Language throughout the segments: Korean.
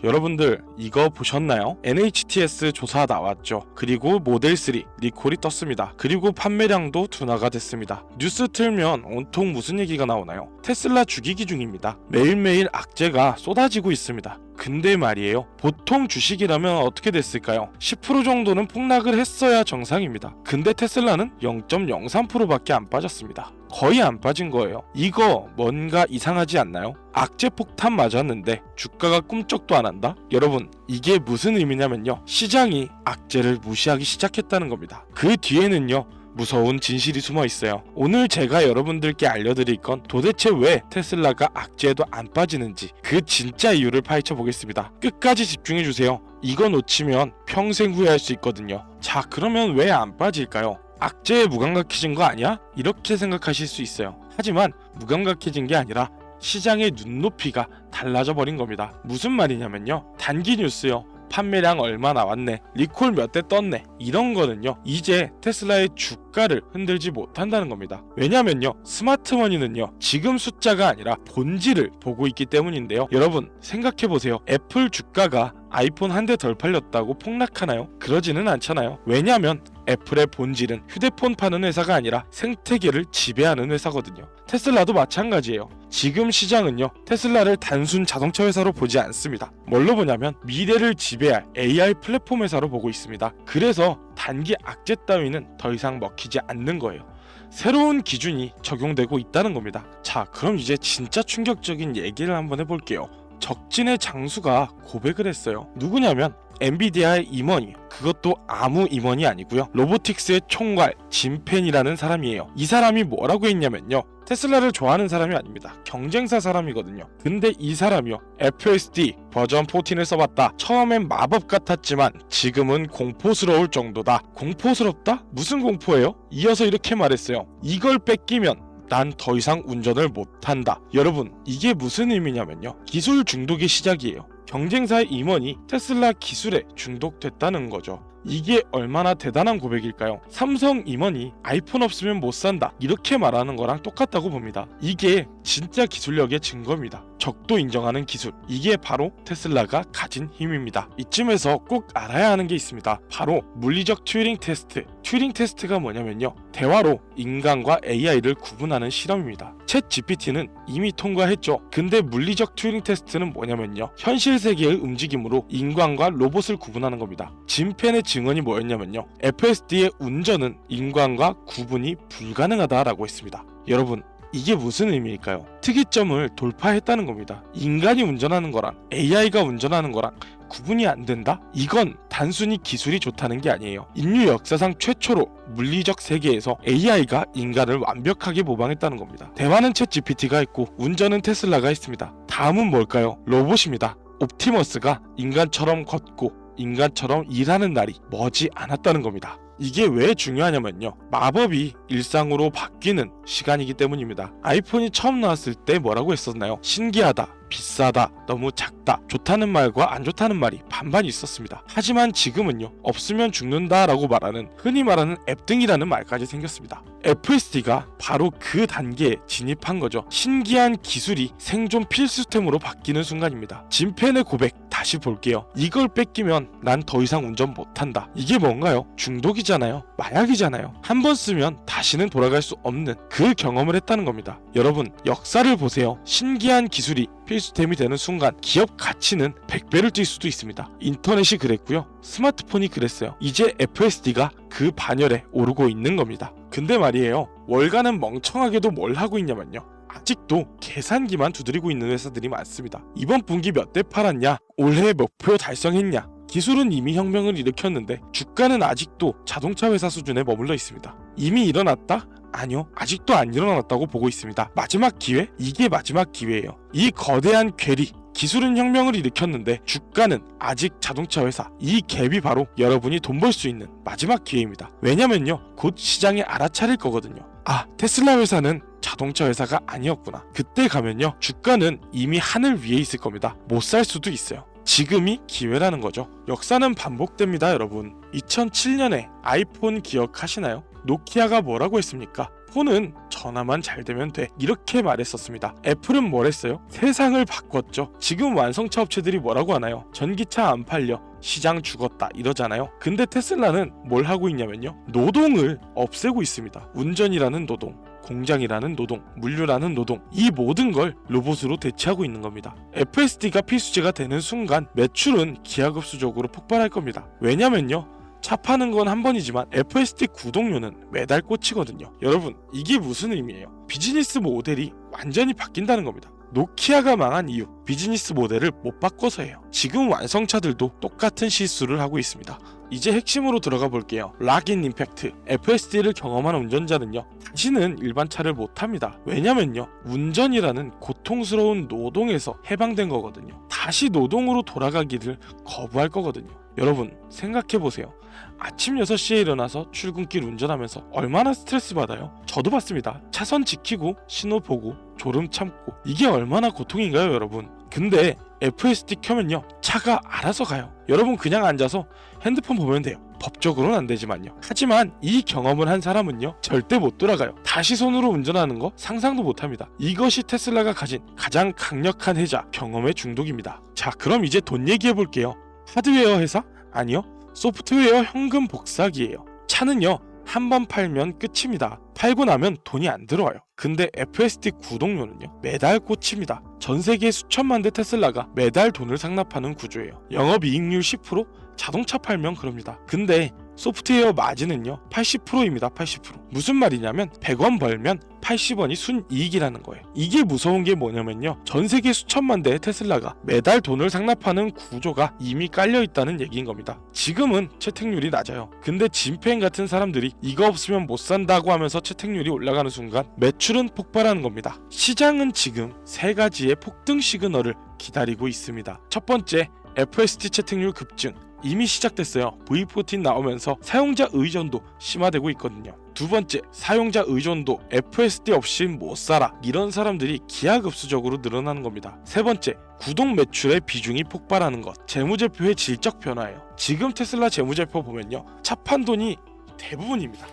여러분들 이거 보셨나요? NHTS 조사 나왔죠. 그리고 모델3 리콜이 떴습니다. 그리고 판매량도 둔화가 됐습니다. 뉴스 틀면 온통 무슨 얘기가 나오나요? 테슬라 죽이기 중입니다. 매일매일 악재가 쏟아지고 있습니다. 근데 말이에요, 보통 주식이라면 어떻게 됐을까요? 10% 정도는 폭락을 했어야 정상입니다. 근데 테슬라는 0.03%밖에 안 빠졌습니다. 거의 안 빠진 거예요. 이거 뭔가 이상하지 않나요? 악재 폭탄 맞았는데 주가가 꿈쩍도 안 한다? 여러분, 이게 무슨 의미냐면요, 시장이 악재를 무시하기 시작했다는 겁니다. 그 뒤에는요, 무서운 진실이 숨어 있어요. 오늘 제가 여러분들께 알려드릴 건 도대체 왜 테슬라가 악재에도 안 빠지는지 그 진짜 이유를 파헤쳐 보겠습니다. 끝까지 집중해 주세요. 이거 놓치면 평생 후회할 수 있거든요. 자, 그러면 왜 안 빠질까요? 악재에 무감각해진 거 아니야? 이렇게 생각하실 수 있어요. 하지만 무감각해진 게 아니라 시장의 눈높이가 달라져 버린 겁니다. 무슨 말이냐면요, 단기 뉴스요, 판매량 얼마 나왔네, 리콜 몇 대 떴네, 이런 거는요 이제 테슬라의 주가를 흔들지 못한다는 겁니다. 왜냐면요, 스마트머니는요 지금 숫자가 아니라 본질을 보고 있기 때문인데요. 여러분 생각해보세요. 애플 주가가 아이폰 한 대 덜 팔렸다고 폭락하나요? 그러지는 않잖아요. 왜냐면 애플의 본질은 휴대폰 파는 회사가 아니라 생태계를 지배하는 회사거든요. 테슬라도 마찬가지예요. 지금 시장은요, 테슬라를 단순 자동차 회사로 보지 않습니다. 뭘로 보냐면 미래를 지배할 AI 플랫폼 회사로 보고 있습니다. 그래서 단기 악재 따위는 더 이상 먹히지 않는 거예요. 새로운 기준이 적용되고 있다는 겁니다. 자, 그럼 이제 진짜 충격적인 얘기를 한번 해볼게요. 적진의 장수가 고백을 했어요. 누구냐면 엔비디아의 임원이에요. 그것도 아무 임원이 아니고요, 로보틱스의 총괄 진펜이라는 사람이에요. 이 사람이 뭐라고 했냐면요, 테슬라를 좋아하는 사람이 아닙니다. 경쟁사 사람이거든요. 근데 이 사람이요, FSD 버전 14을 써봤다. 처음엔 마법 같았지만 지금은 공포스러울 정도다. 공포스럽다? 무슨 공포예요? 이어서 이렇게 말했어요. 이걸 뺏기면 난 더 이상 운전을 못한다. 여러분, 이게 무슨 의미냐면요, 기술 중독의 시작이에요. 경쟁사의 임원이 테슬라 기술에 중독됐다는 거죠. 이게 얼마나 대단한 고백일까요? 삼성 임원이 아이폰 없으면 못 산다, 이렇게 말하는 거랑 똑같다고 봅니다. 이게 진짜 기술력의 증거입니다. 적도 인정하는 기술, 이게 바로 테슬라가 가진 힘입니다. 이쯤에서 꼭 알아야 하는 게 있습니다. 바로 물리적 튜링 테스트. 튜링 테스트가 뭐냐면요, 대화로 인간과 AI를 구분하는 실험입니다. 챗 GPT는 이미 통과했죠. 근데 물리적 튜링 테스트는 뭐냐면요, 현실 세계의 움직임으로 인간과 로봇을 구분하는 겁니다. 진펜의 증언이 뭐였냐면요, FSD의 운전은 인간과 구분이 불가능하다라고 했습니다. 여러분, 이게 무슨 의미일까요? 특이점을 돌파했다는 겁니다. 인간이 운전하는 거랑 AI가 운전하는 거랑 구분이 안 된다? 이건 단순히 기술이 좋다는 게 아니에요. 인류 역사상 최초로 물리적 세계에서 AI가 인간을 완벽하게 모방했다는 겁니다. 대화는 챗 GPT가 했고 운전은 테슬라가 했습니다. 다음은 뭘까요? 로봇입니다. 옵티머스가 인간처럼 걷고 인간처럼 일하는 날이 머지 않았다는 겁니다. 이게 왜 중요하냐면요, 마법이 일상으로 바뀌는 시간이기 때문입니다. 아이폰이 처음 나왔을 때 뭐라고 했었나요? 신기하다, 비싸다, 너무 작다, 좋다는 말과 안 좋다는 말이 반반 있었습니다. 하지만 지금은요, 없으면 죽는다 라고 말하는, 흔히 말하는 앱등이라는 말까지 생겼습니다. FSD가 바로 그 단계에 진입한 거죠. 신기한 기술이 생존 필수템으로 바뀌는 순간입니다. 진펜의 고백 다시 볼게요. 이걸 뺏기면 난 더 이상 운전 못한다. 이게 뭔가요? 중독이잖아요. 마약이잖아요. 한 번 쓰면 다시는 돌아갈 수 없는 그 경험을 했다는 겁니다. 여러분, 역사를 보세요. 신기한 기술이 필수템이 되는 순간 기업 가치는 100배를 뛸 수도 있습니다. 인터넷이 그랬고요, 스마트폰이 그랬어요. 이제 FSD가 그 반열에 오르고 있는 겁니다. 근데 말이에요, 월가는 멍청하게도 뭘 하고 있냐면요, 아직도 계산기만 두드리고 있는 회사들이 많습니다. 이번 분기 몇 대 팔았냐, 올해 목표 달성했냐, 기술은 이미 혁명을 일으켰는데 주가는 아직도 자동차 회사 수준에 머물러 있습니다. 이미 일어났다? 아니요, 아직도 안 일어났다고 보고 있습니다. 마지막 기회? 이게 마지막 기회예요. 이 거대한 괴리, 기술은 혁명을 일으켰는데 주가는 아직 자동차 회사, 이 갭이 바로 여러분이 돈 벌 수 있는 마지막 기회입니다. 왜냐면요, 곧 시장이 알아차릴 거거든요. 아, 테슬라 회사는 자동차 회사가 아니었구나. 그때 가면요, 주가는 이미 하늘 위에 있을 겁니다. 못 살 수도 있어요. 지금이 기회라는 거죠. 역사는 반복됩니다, 여러분. 2007년에 아이폰 기억하시나요? 노키아가 뭐라고 했습니까? 폰은 전화만 잘 되면 돼, 이렇게 말했었습니다. 애플은 뭘 했어요? 세상을 바꿨죠. 지금 완성차 업체들이 뭐라고 하나요? 전기차 안 팔려, 시장 죽었다, 이러잖아요. 근데 테슬라는 뭘 하고 있냐면요, 노동을 없애고 있습니다. 운전이라는 노동, 공장이라는 노동, 물류라는 노동, 이 모든 걸 로봇으로 대체하고 있는 겁니다. FSD가 필수제가 되는 순간 매출은 기하급수적으로 폭발할 겁니다. 왜냐면요, 차 파는 건 한 번이지만 FSD 구독료는 매달 꽂히거든요. 여러분, 이게 무슨 의미예요? 비즈니스 모델이 완전히 바뀐다는 겁니다. 노키아가 망한 이유, 비즈니스 모델을 못 바꿔서예요. 지금 완성차들도 똑같은 실수를 하고 있습니다. 이제 핵심으로 들어가 볼게요. 락인 임팩트. FSD를 경험한 운전자는요, 다시는 일반 차를 못 합니다. 왜냐면요, 운전이라는 고통스러운 노동에서 해방된 거거든요. 다시 노동으로 돌아가기를 거부할 거거든요. 여러분, 생각해보세요. 아침 6시에 일어나서 출근길 운전하면서 얼마나 스트레스 받아요? 저도 받습니다. 차선 지키고 신호 보고 졸음 참고, 이게 얼마나 고통인가요, 여러분? 근데 FSD 켜면요, 차가 알아서 가요. 여러분 그냥 앉아서 핸드폰 보면 돼요. 법적으로는 안 되지만요. 하지만 이 경험을 한 사람은요, 절대 못 돌아가요. 다시 손으로 운전하는 거 상상도 못 합니다. 이것이 테슬라가 가진 가장 강력한 해자, 경험의 중독입니다. 자, 그럼 이제 돈 얘기해 볼게요. 하드웨어 회사? 아니요. 소프트웨어 현금 복사기예요. 차는요, 한 번 팔면 끝입니다. 팔고 나면 돈이 안 들어와요. 근데 FSD 구독료는요, 매달 꽂힙니다. 전 세계 수천만 대 테슬라가 매달 돈을 상납하는 구조예요. 영업이익률 10%? 자동차 팔면 그럽니다. 근데 소프트웨어 마진은요 80%입니다. 80%. 무슨 말이냐면 100원 벌면 80원이 순이익이라는 거예요. 이게 무서운 게 뭐냐면요, 전 세계 수천만 대의 테슬라가 매달 돈을 상납하는 구조가 이미 깔려 있다는 얘기인 겁니다. 지금은 채택률이 낮아요. 근데 짐팬 같은 사람들이 이거 없으면 못 산다고 하면서 채택률이 올라가는 순간 매출은 폭발하는 겁니다. 시장은 지금 세 가지의 폭등 시그널을 기다리고 있습니다. 첫 번째, FSD 채택률 급증. 이미 시작됐어요. V14 나오면서 사용자 의존도 심화되고 있거든요. 두 번째, 사용자 의존도 FSD 없이 못 살아, 이런 사람들이 기하급수적으로 늘어나는 겁니다. 세 번째, 구독 매출의 비중이 폭발하는 것, 재무제표의 질적 변화예요. 지금 테슬라 재무제표 보면요, 차 판 돈이 대부분입니다.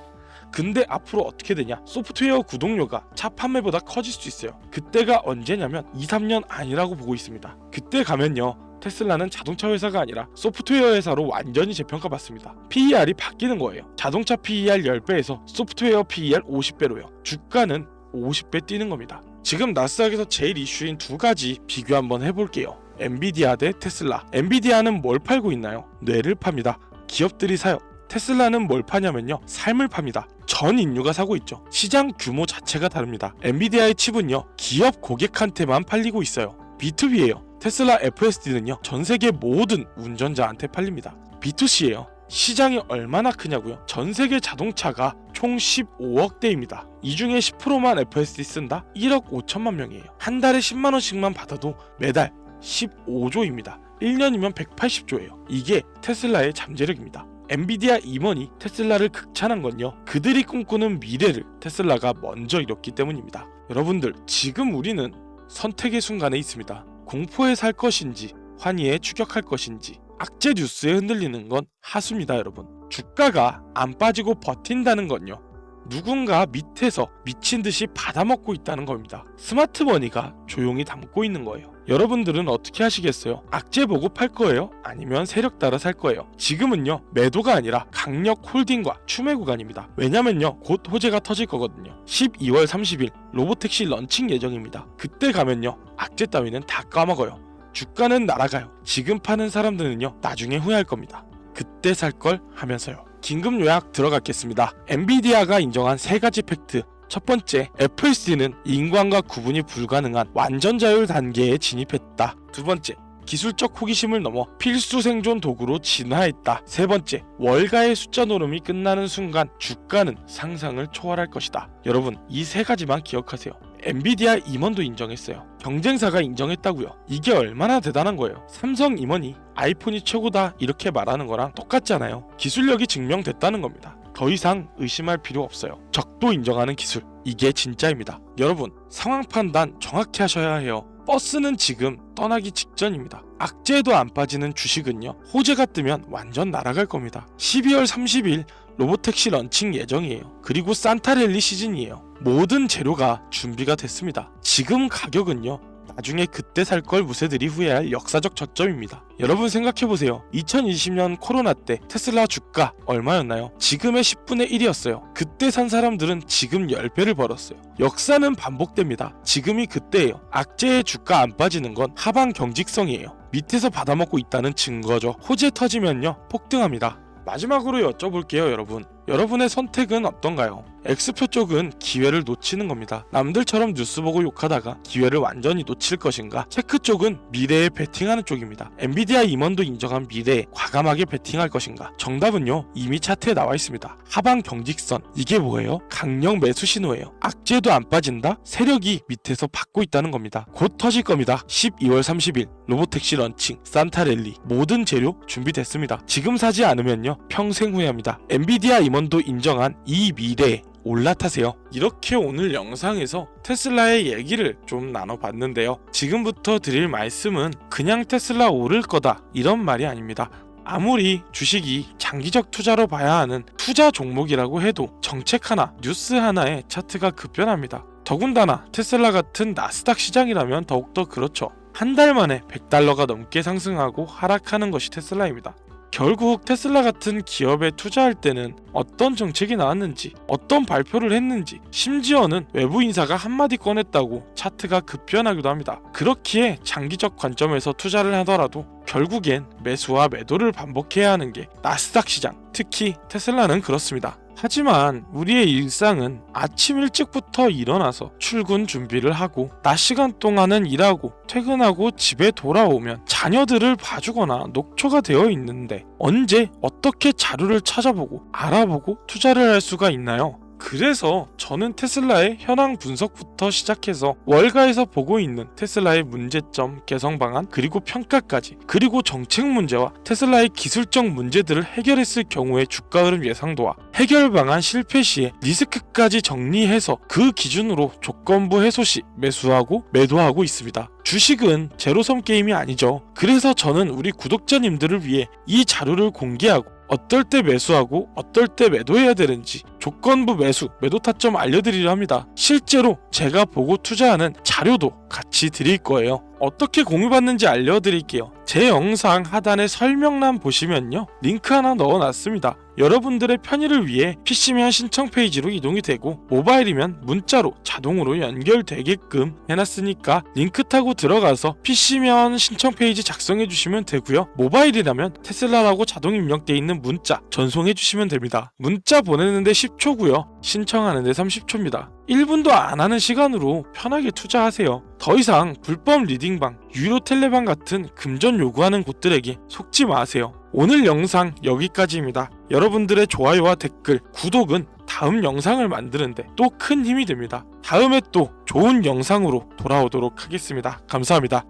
근데 앞으로 어떻게 되냐, 소프트웨어 구독료가 차 판매보다 커질 수 있어요. 그때가 언제냐면 2-3년 아니라고 보고 있습니다. 그때 가면요, 테슬라는 자동차 회사가 아니라 소프트웨어 회사로 완전히 재평가받습니다. PER이 바뀌는 거예요. 자동차 PER 10배에서 소프트웨어 PER 50배로요. 주가는 50배 뛰는 겁니다. 지금 나스닥에서 제일 이슈인 두 가지 비교 한번 해볼게요. 엔비디아 대 테슬라. 엔비디아는 뭘 팔고 있나요? 뇌를 팝니다. 기업들이 사요. 테슬라는 뭘 파냐면요, 삶을 팝니다. 전 인류가 사고 있죠. 시장 규모 자체가 다릅니다. 엔비디아의 칩은요, 기업 고객한테만 팔리고 있어요. B2B예요. 테슬라 FSD는요, 전 세계 모든 운전자한테 팔립니다. B2C예요. 시장이 얼마나 크냐고요? 전 세계 자동차가 총 15억 대입니다. 이 중에 10%만 FSD 쓴다? 1억 5천만 명이에요. 한 달에 10만 원씩만 받아도 매달 15조입니다. 1년이면 180조예요. 이게 테슬라의 잠재력입니다. 엔비디아 임원이 테슬라를 극찬한 건요, 그들이 꿈꾸는 미래를 테슬라가 먼저 이뤘기 때문입니다. 여러분들, 지금 우리는 선택의 순간에 있습니다. 공포에 살 것인지 환희에 추격할 것인지. 악재 뉴스에 흔들리는 건 하수입니다. 여러분, 주가가 안 빠지고 버틴다는 건요, 누군가 밑에서 미친 듯이 받아먹고 있다는 겁니다. 스마트머니가 조용히 담고 있는 거예요. 여러분들은 어떻게 하시겠어요? 악재 보고 팔 거예요? 아니면 세력 따라 살 거예요? 지금은요, 매도가 아니라 강력 홀딩과 추매 구간입니다. 왜냐면요, 곧 호재가 터질 거거든요. 12월 30일 로보택시 런칭 예정입니다. 그때 가면요, 악재 따위는 다 까먹어요. 주가는 날아가요. 지금 파는 사람들은요, 나중에 후회할 겁니다. 그때 살 걸 하면서요. 긴급 요약 들어가겠습니다. 엔비디아가 인정한 세 가지 팩트. 첫 번째, FSD는 인간과 구분이 불가능한 완전 자율 단계에 진입했다. 두 번째, 기술적 호기심을 넘어 필수 생존 도구로 진화했다. 세 번째, 월가의 숫자 노름이 끝나는 순간 주가는 상상을 초월할 것이다. 여러분, 이 세 가지만 기억하세요. 엔비디아 임원도 인정했어요. 경쟁사가 인정했다고요. 이게 얼마나 대단한 거예요. 삼성 임원이 아이폰이 최고다 이렇게 말하는 거랑 똑같잖아요. 기술력이 증명됐다는 겁니다. 더 이상 의심할 필요 없어요. 적도 인정하는 기술, 이게 진짜입니다. 여러분, 상황 판단 정확히 하셔야 해요. 버스는 지금 떠나기 직전입니다. 악재도 안 빠지는 주식은요, 호재가 뜨면 완전 날아갈 겁니다. 12월 30일 로보택시 런칭 예정이에요. 그리고 산타랠리 시즌이에요. 모든 재료가 준비가 됐습니다. 지금 가격은요, 나중에 그때 살 걸 무쇠들이 후회할 역사적 저점입니다. 여러분 생각해보세요. 2020년 코로나 때 테슬라 주가 얼마였나요? 지금의 10분의 1이었어요. 그때 산 사람들은 지금 10배를 벌었어요. 역사는 반복됩니다. 지금이 그때예요. 악재의 주가 안 빠지는 건 하방 경직성이에요. 밑에서 받아먹고 있다는 증거죠. 호재 터지면요, 폭등합니다. 마지막으로 여쭤볼게요, 여러분. 여러분의 선택은 어떤가요? X표 쪽은 기회를 놓치는 겁니다. 남들처럼 뉴스 보고 욕하다가 기회를 완전히 놓칠 것인가? 체크 쪽은 미래에 베팅하는 쪽입니다. 엔비디아 임원도 인정한 미래에 과감하게 베팅할 것인가? 정답은요, 이미 차트에 나와 있습니다. 하방 경직선, 이게 뭐예요? 강력 매수 신호예요. 악재도 안 빠진다? 세력이 밑에서 받고 있다는 겁니다. 곧 터질 겁니다. 12월 30일 로보택시 런칭, 산타랠리, 모든 재료 준비됐습니다. 지금 사지 않으면요, 평생 후회합니다. 엔비디아 임원도 인정한 이 미래에 올라타세요. 이렇게 오늘 영상에서 테슬라의 얘기를 좀 나눠봤는데요. 지금부터 드릴 말씀은 그냥 테슬라 오를 거다 이런 말이 아닙니다. 아무리 주식이 장기적 투자로 봐야 하는 투자 종목이라고 해도 정책 하나, 뉴스 하나에 차트가 급변합니다. 더군다나 테슬라 같은 나스닥 시장이라면 더욱더 그렇죠. 한 달 만에 $100가 넘게 상승하고 하락하는 것이 테슬라입니다. 결국 테슬라 같은 기업에 투자할 때는 어떤 정책이 나왔는지, 어떤 발표를 했는지, 심지어는 외부 인사가 한마디 꺼냈다고 차트가 급변하기도 합니다. 그렇기에 장기적 관점에서 투자를 하더라도 결국엔 매수와 매도를 반복해야 하는 게 나스닥 시장, 특히 테슬라는 그렇습니다. 하지만 우리의 일상은 아침 일찍부터 일어나서 출근 준비를 하고 낮 시간 동안은 일하고 퇴근하고 집에 돌아오면 자녀들을 봐주거나 녹초가 되어 있는데 언제 어떻게 자료를 찾아보고 알아보고 투자를 할 수가 있나요? 그래서 저는 테슬라의 현황 분석부터 시작해서 월가에서 보고 있는 테슬라의 문제점, 개선 방안, 그리고 평가까지, 그리고 정책 문제와 테슬라의 기술적 문제들을 해결했을 경우의 주가 흐름 예상도와 해결 방안 실패 시에 리스크까지 정리해서 그 기준으로 조건부 해소 시 매수하고 매도하고 있습니다. 주식은 제로섬 게임이 아니죠. 그래서 저는 우리 구독자님들을 위해 이 자료를 공개하고 어떨 때 매수하고 어떨 때 매도해야 되는지 조건부 매수, 매도 타점 알려드리려 합니다. 실제로 제가 보고 투자하는 자료도 같이 드릴 거예요. 어떻게 공유받는지 알려드릴게요. 제 영상 하단에 설명란 보시면요, 링크 하나 넣어놨습니다. 여러분들의 편의를 위해 PC면 신청 페이지로 이동이 되고 모바일이면 문자로 자동으로 연결되게끔 해놨으니까 링크 타고 들어가서 PC면 신청 페이지 작성해 주시면 되고요. 모바일이라면 테슬라라고 자동 입력되어 있는 문자 전송해 주시면 됩니다. 문자 보내는데 10초고요. 신청하는데 30초입니다. 1분도 안 하는 시간으로 편하게 투자하세요. 더 이상 불법 리딩방, 유료 텔레방 같은 금전 요구하는 곳들에게 속지 마세요. 오늘 영상 여기까지입니다. 여러분들의 좋아요와 댓글, 구독은 다음 영상을 만드는데 또 큰 힘이 됩니다. 다음에 또 좋은 영상으로 돌아오도록 하겠습니다. 감사합니다.